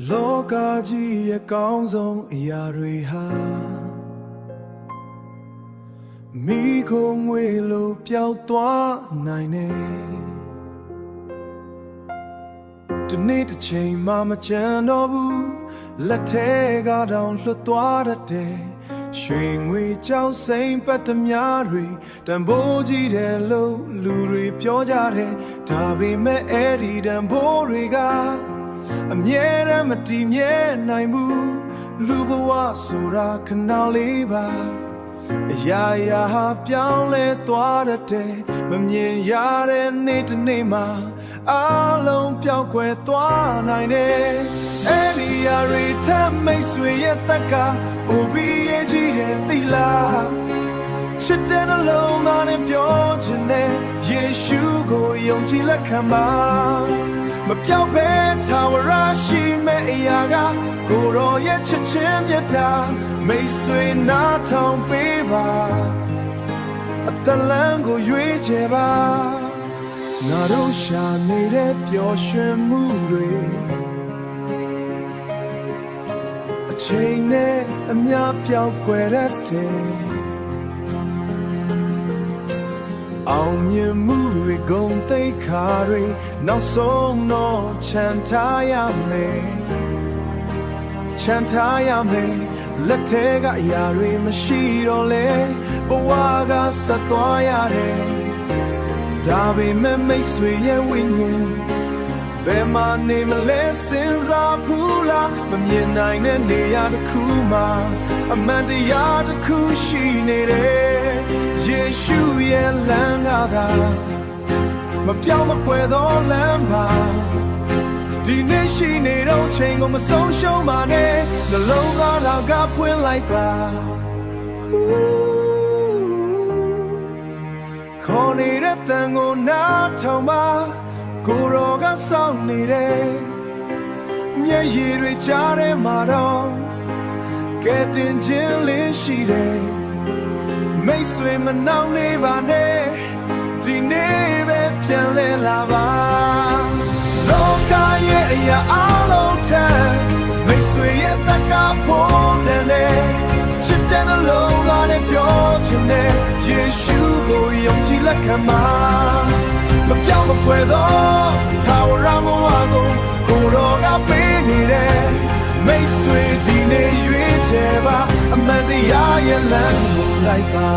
လောကကြီးရဲ့ကောင်းဆုံးအရာတွေဟာမိခိုငွေလိုပျောက်သွားနိုင်တယ်ဒီနေ့တစ်ချိန်မှမချမ်းတော့ဘူးလက်ထဲကတောင်လွတ်သွားတတ်တယ်ရွှေငွေကြောက်စိမ်ပတ်တများတွေတန်ဖိုးကြီးတယ်လို့လူတွေပြောကြတယ်ဒါပေမဲ့အဲ့ဒီတန်ဖိုးတွေကအမြဲတမ်းမတည်မြဲနိုင်ဘူးလူဘဝဆိုတာခဏလေးပါအရာရာပြောင်းလဲသွားတဲ့မမြင်ရတဲ့နေ့တစ်နေ့မှာအလုံးပြောင်းကွယ်သွားနိုင်တယ်အဲ့ဒီအရာတွေထပ်မိတ်ဆွေရဲ့တက်ကပိုပြီးရဲ့ကြီးတယ်သိလားချစ်တဲ့နှလုံးသားနဲ့ပြောချင်တဲ့ယေရှုကိုယုံကြည်လက်ခံပါမပြောင်းဖဲထာဝရရှိမဲ့အရာကကိုယ်တော်ရဲ့ချစ်ချင်းမြတ်တာမိတ်ဆွေနားထောင်ပေးပါအတလန်းကိုရွေးချယ်ပါငါတို့ရှာနေတဲ့ပျော်ရွှင်မှုတွေအချိန်နဲ့အများပြောင်းကွယ်တတ်တယ်အောင်မြင်မှုတွေဂုဏ်သိက္ခာတွေနောက်ဆုံးတော့ချမ်းသာရမယ်ချမ်းသာရမယ်လက်ထဲကအရာတွေမရှိတော့လေဘဝကဆက်သွားရတယ်ဒါပေမဲ့မိတ်ဆွေရဲ့ဝိညာဉ်ဘယ်မှာနေမလဲစဉ်းစားဘူးလားမမြင်နိုင်တဲ့နေရာတစ်ခုမှာအမှန်တရားတစ်ခုရှိနေတယ်ယေရှုရဲ့လမ်းကသာမပြောင်းမကွယ်သောလမ်းပါဒီနေ့ရှိနေတော့ချိန်ကိုမဆုံးရှုံးပါနဲ့နှလုံးသားတော်ကဖွင့်လိုက်ပါခေါ်နေတဲ့တန်ကိုနားထောင်ပါကိုယ်တော်ကစောင့်နေတယ်မျက်ရည်တွေကြားထဲမှာတော့ကဲတင်ခြင်းလေးရှိတယ်မိတ်ဆွေမနှောင့်နေပါနဲ့ဒီနေ့ပဲပြန်လဲလာပါလောကရဲ့အရာအလုံးထက်မိတ်ဆွေရဲ့တက်ကဖို့တယ်ချစ်တဲ့နှလုံးသားနဲ့ပြောချင်တယ်ယေရှုကိုယုံကြည်လက်ခံပါမပြောင်းမကွယ်သောထာဝရဘဝကိုကိုယ်တော်ကပေးနေတယ်မိတ်ဆွေဒီနေ့ရွေးချယ်ပါအမှန်တရားရဲ့လမ်းကိုလိုက်ပါ